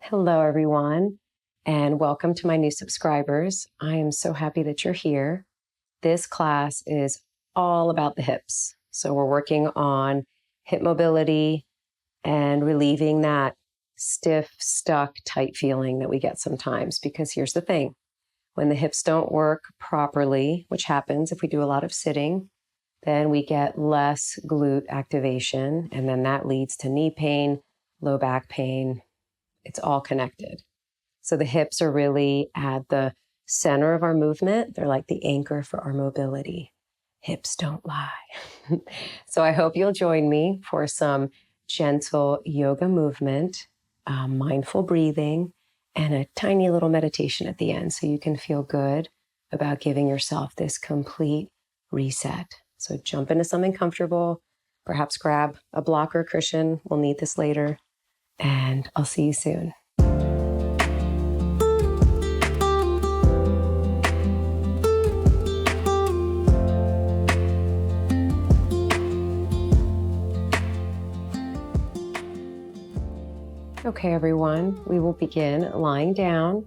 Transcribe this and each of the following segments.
Hello, everyone, and welcome to my new subscribers. I am so happy that you're here. This class is all about the hips. So we're working on hip mobility and relieving that stiff, stuck, tight feeling that we get sometimes. Because here's the thing, when the hips don't work properly, which happens if we do a lot of sitting, then we get less glute activation, and then that leads to knee pain, low back pain. It's all connected. So the hips are really at the center of our movement. They're like the anchor for our mobility. Hips don't lie. So I hope you'll join me for some gentle yoga movement, mindful breathing, and a tiny little meditation at the end so you can feel good about giving yourself this complete reset. So jump into something comfortable, perhaps grab a block or cushion. We'll need this later. And I'll see you soon. Okay, everyone, we will begin lying down.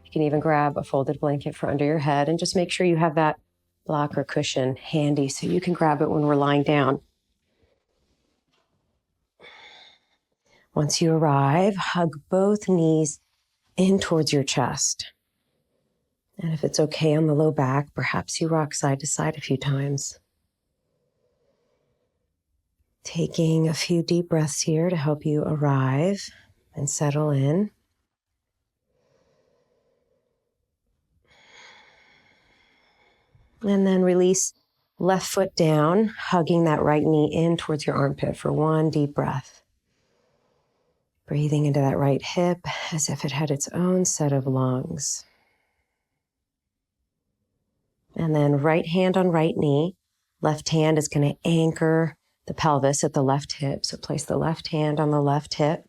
You can even grab a folded blanket for under your head and just make sure you have that block or cushion handy so you can grab it when we're lying down. Once you arrive, hug both knees in towards your chest. And if it's okay on the low back, perhaps you rock side to side a few times. Taking a few deep breaths here to help you arrive and settle in. And then release left foot down, hugging that right knee in towards your armpit for one deep breath. Breathing into that right hip as if it had its own set of lungs. And then right hand on right knee. Left hand is going to anchor the pelvis at the left hip. So place the left hand on the left hip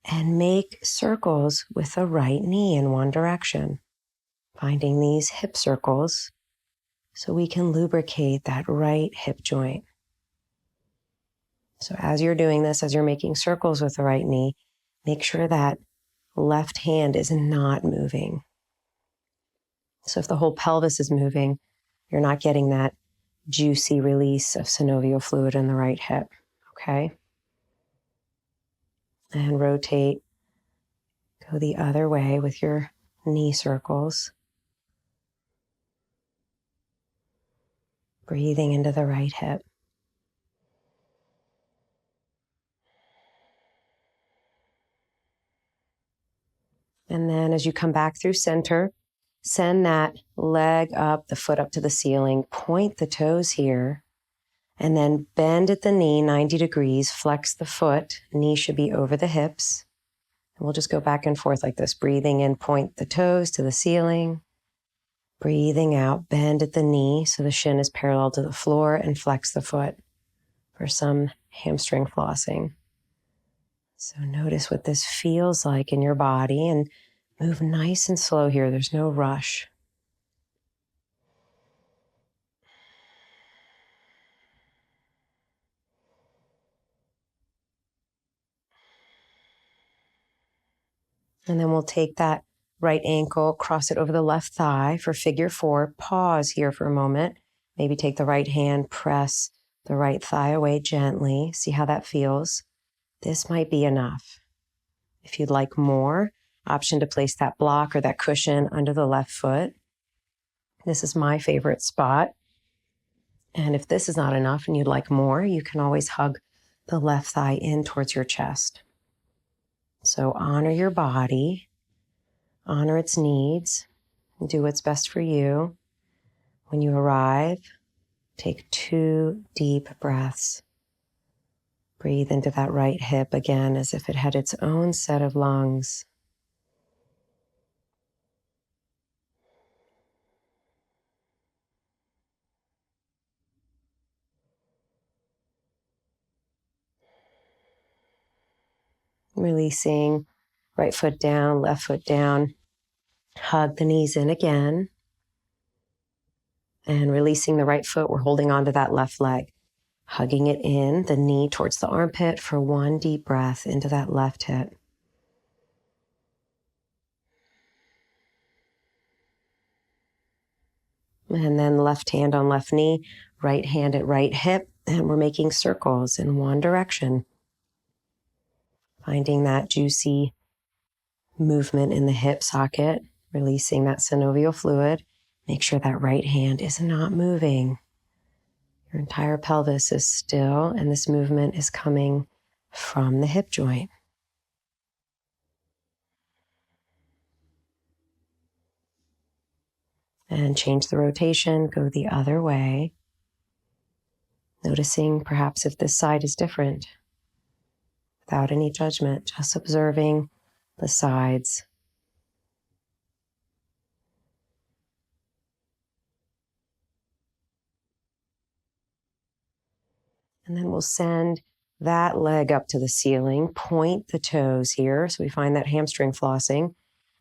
and make circles with the right knee in one direction. Finding these hip circles so we can lubricate that right hip joint. So as you're doing this, as you're making circles with the right knee, make sure that left hand is not moving. So if the whole pelvis is moving, you're not getting that juicy release of synovial fluid in the right hip, okay? And rotate, go the other way with your knee circles. Breathing into the right hip. And then as you come back through center, send that leg up, the foot up to the ceiling, point the toes here, and then bend at the knee 90 degrees, flex the foot, knee should be over the hips. And we'll just go back and forth like this, breathing in, point the toes to the ceiling, breathing out, bend at the knee so the shin is parallel to the floor, and flex the foot for some hamstring flossing. So notice what this feels like in your body and move nice and slow here. There's no rush. And then we'll take that right ankle, cross it over the left thigh for figure 4. Pause here for a moment. Maybe take the right hand, press the right thigh away gently. See how that feels. This might be enough. If you'd like more, option to place that block or that cushion under the left foot. This is my favorite spot. And if this is not enough and you'd like more, you can always hug the left thigh in towards your chest. So honor your body, honor its needs, and do what's best for you. When you arrive, take 2 deep breaths. Breathe into that right hip again as if it had its own set of lungs. Releasing right foot down, left foot down. Hug the knees in again. And releasing the right foot, we're holding onto that left leg. Hugging it in, the knee towards the armpit for one deep breath into that left hip. And then left hand on left knee, right hand at right hip, and we're making circles in one direction. Finding that juicy movement in the hip socket, releasing that synovial fluid. Make sure that right hand is not moving. Your entire pelvis is still, and this movement is coming from the hip joint. And change the rotation, go the other way. Noticing perhaps if this side is different. Without any judgment, just observing the sides. And then we'll send that leg up to the ceiling, point the toes here. So we find that hamstring flossing.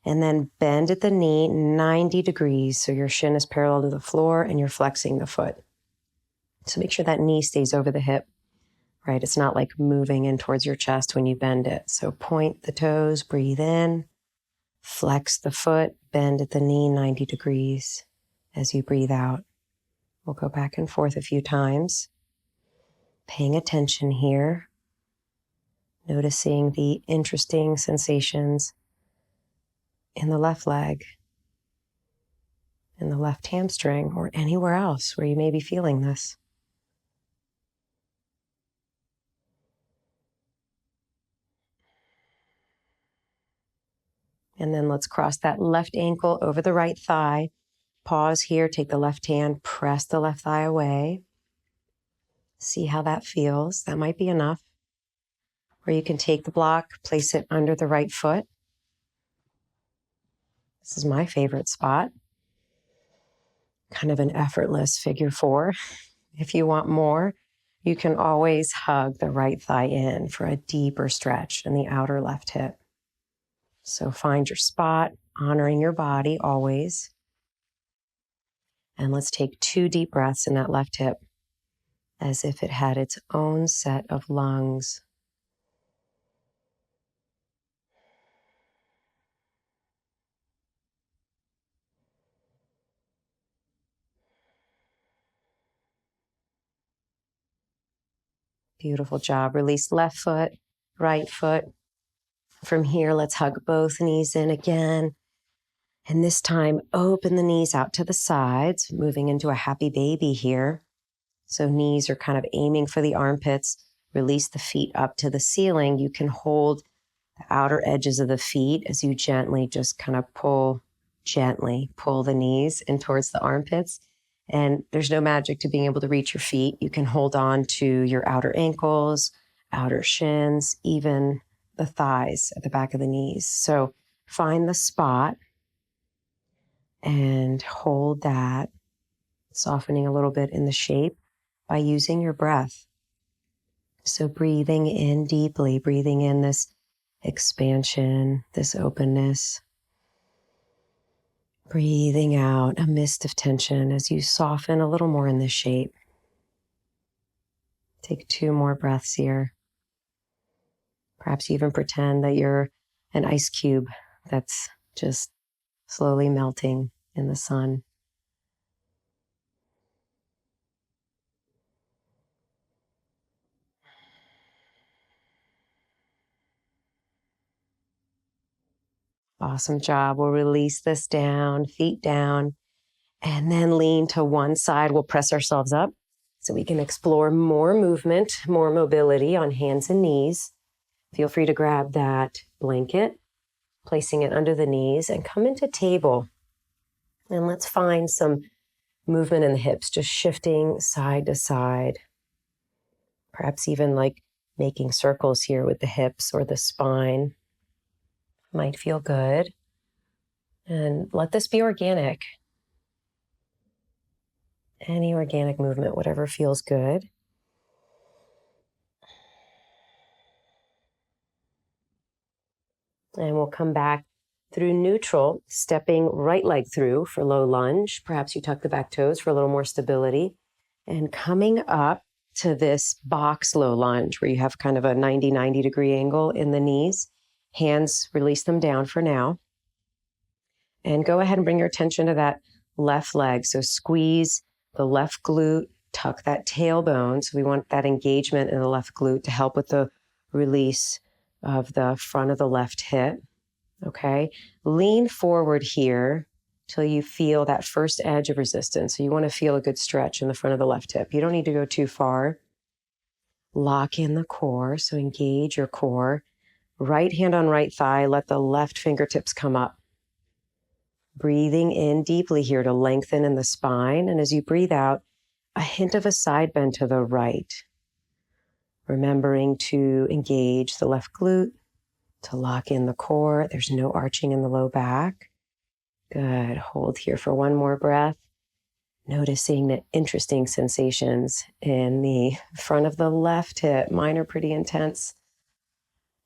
And then bend at the knee 90 degrees. So your shin is parallel to the floor and you're flexing the foot. So make sure that knee stays over the hip, right? It's not like moving in towards your chest when you bend it. So point the toes, breathe in, flex the foot, bend at the knee 90 degrees as you breathe out. We'll go back and forth a few times. Paying attention here, noticing the interesting sensations in the left leg, in the left hamstring, or anywhere else where you may be feeling this. And then let's cross that left ankle over the right thigh. Pause here, take the left hand, press the left thigh away. See how that feels. That might be enough. Or you can take the block, place it under the right foot. This is my favorite spot. Kind of an effortless figure 4. If you want more, you can always hug the right thigh in for a deeper stretch in the outer left hip. So find your spot, honoring your body always. And let's take 2 deep breaths in that left hip as if it had its own set of lungs. Beautiful job. Release left foot, right foot. From here, let's hug both knees in again. And this time, open the knees out to the sides, moving into a happy baby here. So knees are kind of aiming for the armpits. Release the feet up to the ceiling. You can hold the outer edges of the feet as you gently just kind of pull the knees in towards the armpits. And there's no magic to being able to reach your feet. You can hold on to your outer ankles, outer shins, even the thighs at the back of the knees. So find the spot and hold that, softening a little bit in the shape by using your breath. So breathing in deeply, breathing in this expansion, this openness. Breathing out a mist of tension as you soften a little more in this shape. Take 2 more breaths here. Perhaps even pretend that you're an ice cube that's just slowly melting in the sun. Awesome job. We'll release this down, feet down, and then lean to one side. We'll press ourselves up so we can explore more movement, more mobility on hands and knees. Feel free to grab that blanket, placing it under the knees, and come into table. And let's find some movement in the hips, just shifting side to side. Perhaps even like making circles here with the hips or the spine. Might feel good. And let this be organic. Any organic movement, whatever feels good. And we'll come back through neutral, stepping right leg through for low lunge. Perhaps you tuck the back toes for a little more stability. And coming up to this box low lunge where you have kind of a 90 degree angle in the knees. Hands, release them down for now. And go ahead and bring your attention to that left leg. So squeeze the left glute, tuck that tailbone. So we want that engagement in the left glute to help with the release of the front of the left hip. Okay. Lean forward here till you feel that first edge of resistance. So you want to feel a good stretch in the front of the left hip. You don't need to go too far. Lock in the core. So engage your core. Right hand on right thigh. Let the left fingertips come up. Breathing in deeply here to lengthen in the spine. And as you breathe out, a hint of a side bend to the right. Remembering to engage the left glute, to lock in the core. There's no arching in the low back. Good. Hold here for one more breath. Noticing the interesting sensations in the front of the left hip. Mine are pretty intense.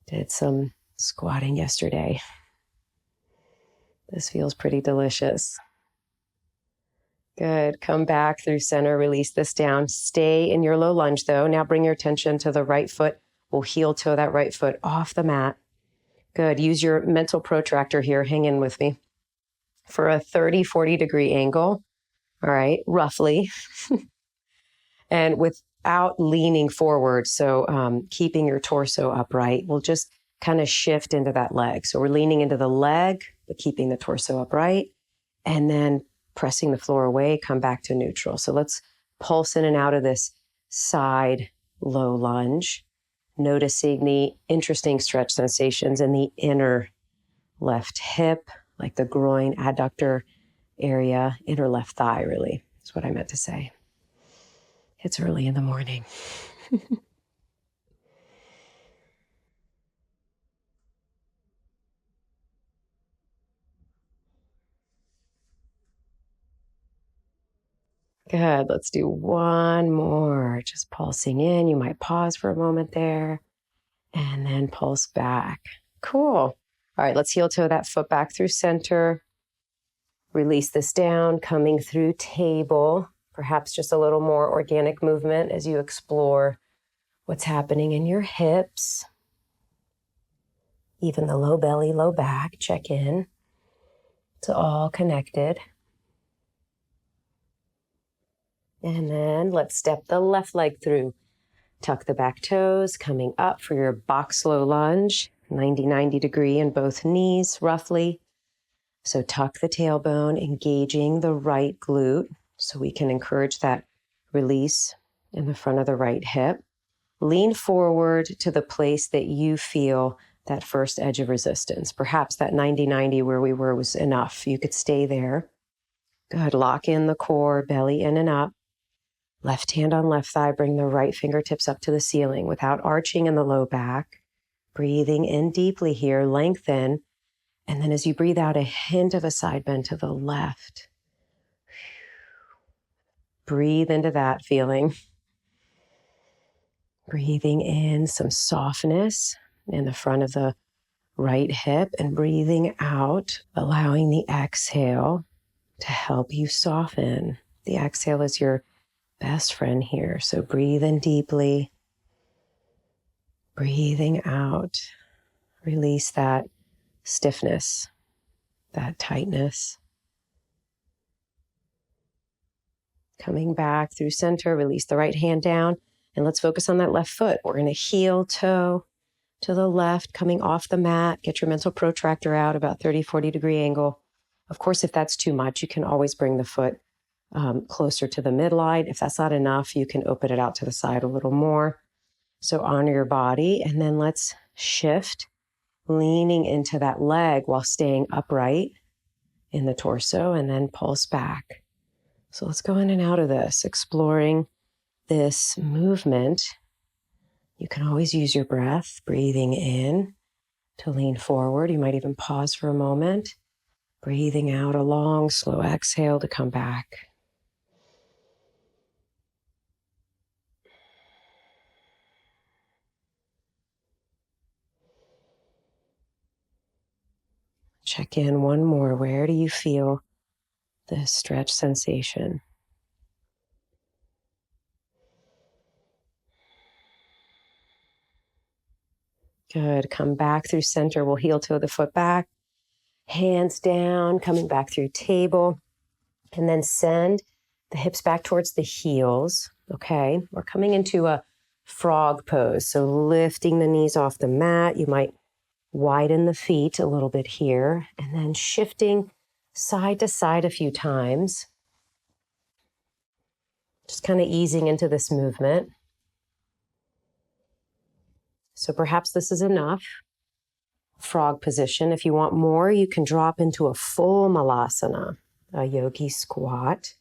Did some squatting yesterday. This feels pretty delicious. Good. Come back through center. Release this down. Stay in your low lunge though. Now bring your attention to the right foot. We'll heel toe that right foot off the mat. Good. Use your mental protractor here. Hang in with me for a 30, 40 degree angle. All right. Roughly. And without leaning forward. So keeping your torso upright. We'll just kind of shift into that leg. So we're leaning into the leg, but keeping the torso upright. And then pressing the floor away, come back to neutral. So let's pulse in and out of this side low lunge, noticing the interesting stretch sensations in the inner left hip, like the groin adductor area, inner left thigh, really. That's what I meant to say. It's early in the morning. Good. Let's do one more. Just pulsing in. You might pause for a moment there and then pulse back. Cool. All right, let's heel toe that foot back through center. Release this down, coming through table. Perhaps just a little more organic movement as you explore what's happening in your hips. Even the low belly, low back. Check in. It's all connected. And then let's step the left leg through. Tuck the back toes, coming up for your box low lunge, 90 degree in both knees, roughly. So tuck the tailbone, engaging the right glute, so we can encourage that release in the front of the right hip. Lean forward to the place that you feel that first edge of resistance. Perhaps that 90 where we were was enough. You could stay there. Good. Lock in the core, belly in and up. Left hand on left thigh, bring the right fingertips up to the ceiling without arching in the low back. Breathing in deeply here, lengthen. And then as you breathe out, a hint of a side bend to the left. Breathe into that feeling. Breathing in some softness in the front of the right hip and breathing out, allowing the exhale to help you soften. The exhale is your best friend here. So breathe in deeply. Breathing out. Release that stiffness, that tightness. Coming back through center, release the right hand down, and let's focus on that left foot. We're going to heel toe to the left, coming off the mat. Get your mental protractor out, about 30, 40 degree angle. Of course, if that's too much, you can always bring the foot closer to the midline. If that's not enough, you can open it out to the side a little more. So honor your body, and then let's shift, leaning into that leg while staying upright in the torso, and then pulse back. So let's go in and out of this, exploring this movement. You can always use your breath, breathing in to lean forward. You might even pause for a moment, breathing out a long, slow exhale to come back. Check in one more. Where do you feel this stretch sensation? Good. Come back through center. We'll heel toe the foot back. Hands down, coming back through table. And then send the hips back towards the heels. Okay, we're coming into a frog pose. So lifting the knees off the mat. You might widen the feet a little bit here, and then shifting side to side a few times. Just kind of easing into this movement. So perhaps this is enough. Frog position. If you want more, you can drop into a full Malasana, a yogi squat.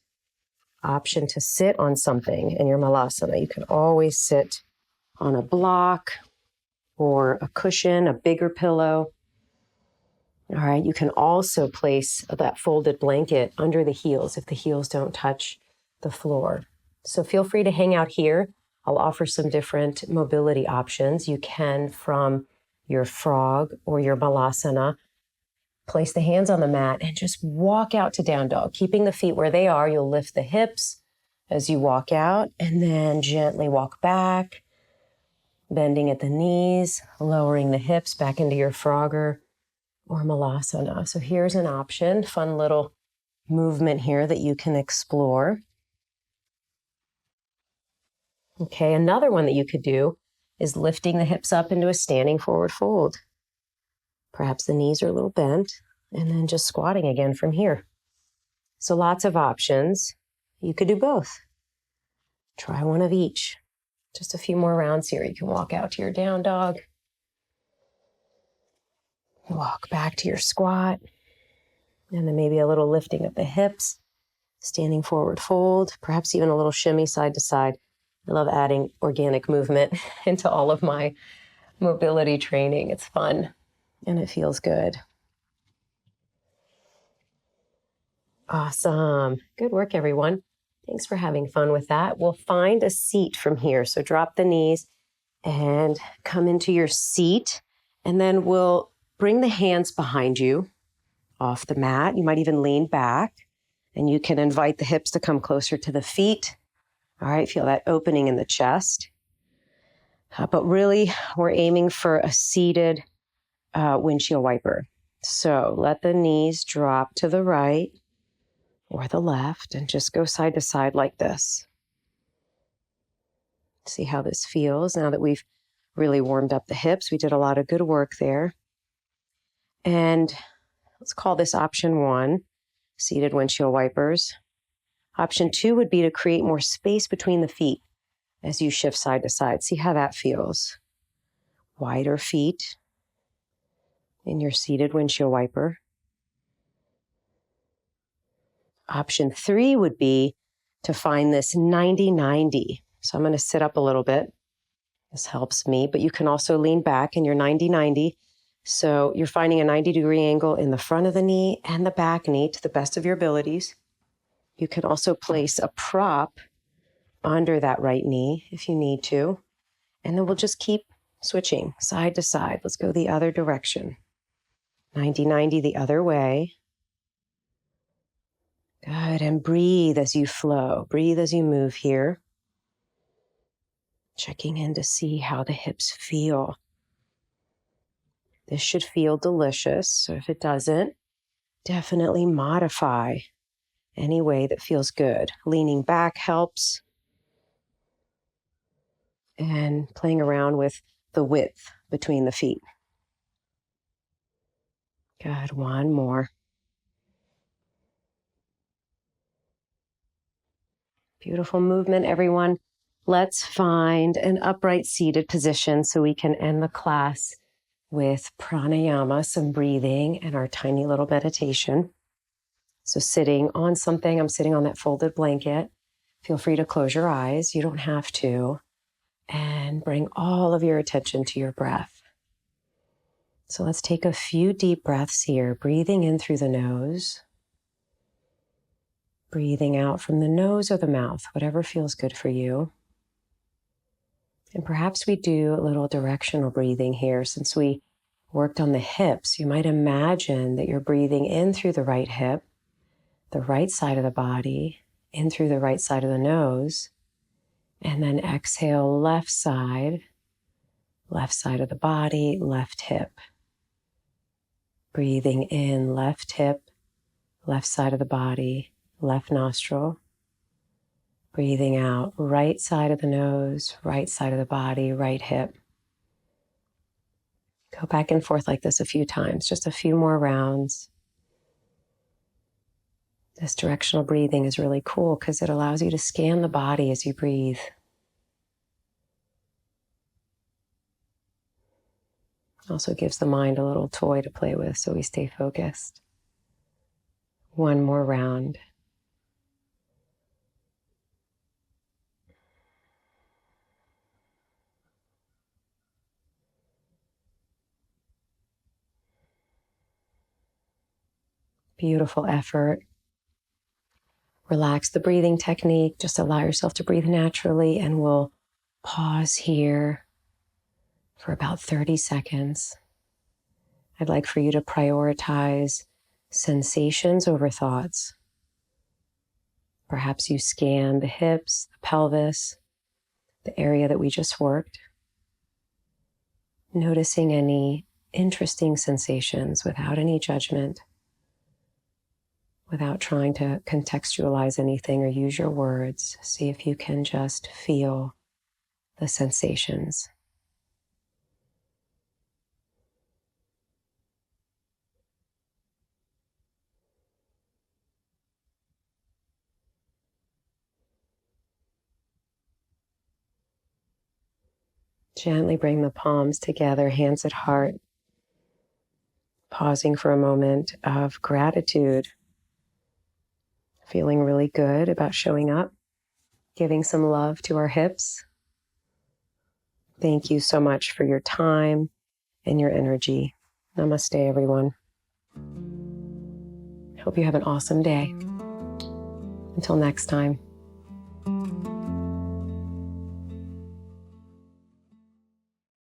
Option to sit on something in your Malasana. You can always sit on a block or a cushion, a bigger pillow. All right, you can also place that folded blanket under the heels if the heels don't touch the floor. So feel free to hang out here. I'll offer some different mobility options. You can, from your frog or your Malasana, place the hands on the mat and just walk out to down dog. Keeping the feet where they are, you'll lift the hips as you walk out and then gently walk back, bending at the knees, lowering the hips back into your frogger or Malasana. So here's an option, fun little movement here that you can explore. Okay, another one that you could do is lifting the hips up into a standing forward fold. Perhaps the knees are a little bent, and then just squatting again from here. So lots of options. You could do both. Try one of each. Just a few more rounds here. You can walk out to your down dog. Walk back to your squat. And then maybe a little lifting of the hips. Standing forward fold. Perhaps even a little shimmy side to side. I love adding organic movement into all of my mobility training. It's fun and it feels good. Awesome. Good work, everyone. Thanks for having fun with that. We'll find a seat from here. So drop the knees and come into your seat. And then we'll bring the hands behind you off the mat. You might even lean back and you can invite the hips to come closer to the feet. All right, feel that opening in the chest. But really, we're aiming for a seated windshield wiper. So let the knees drop to the right or the left and just go side to side like this. See how this feels now that we've really warmed up the hips. We did a lot of good work there. And let's call this option 1, seated windshield wipers. Option 2 would be to create more space between the feet as you shift side to side. See how that feels. Wider feet in your seated windshield wiper. Option 3 would be to find this 90-90. So I'm going to sit up a little bit. This helps me, but you can also lean back in your 90-90. So you're finding a 90-degree angle in the front of the knee and the back knee to the best of your abilities. You can also place a prop under that right knee if you need to. And then we'll just keep switching side to side. Let's go the other direction. 90-90 the other way. Good. And breathe as you flow. Breathe as you move here. Checking in to see how the hips feel. This should feel delicious. So if it doesn't, definitely modify any way that feels good. Leaning back helps. And playing around with the width between the feet. Good. One more. Beautiful movement, everyone. Let's find an upright seated position so we can end the class with pranayama, some breathing, and our tiny little meditation. So sitting on something, I'm sitting on that folded blanket. Feel free to close your eyes. You don't have to. And bring all of your attention to your breath. So let's take a few deep breaths here, breathing in through the nose. Breathing out from the nose or the mouth, whatever feels good for you. And perhaps we do a little directional breathing here. Since we worked on the hips, you might imagine that you're breathing in through the right hip, the right side of the body, in through the right side of the nose, and then exhale left side of the body, left hip. Breathing in left hip, left side of the body, left nostril. Breathing out, right side of the nose, right side of the body, right hip. Go back and forth like this a few times, just a few more rounds. This directional breathing is really cool because it allows you to scan the body as you breathe. Also gives the mind a little toy to play with so we stay focused. One more round. Beautiful effort. Relax the breathing technique. Just allow yourself to breathe naturally, and we'll pause here for about 30 seconds. I'd like for you to prioritize sensations over thoughts. Perhaps you scan the hips, the pelvis, the area that we just worked, noticing any interesting sensations without any judgment, without trying to contextualize anything or use your words. See if you can just feel the sensations. Gently bring the palms together, hands at heart, pausing for a moment of gratitude, feeling really good about showing up, giving some love to our hips. Thank you so much for your time and your energy. Namaste, everyone. Hope you have an awesome day. Until next time.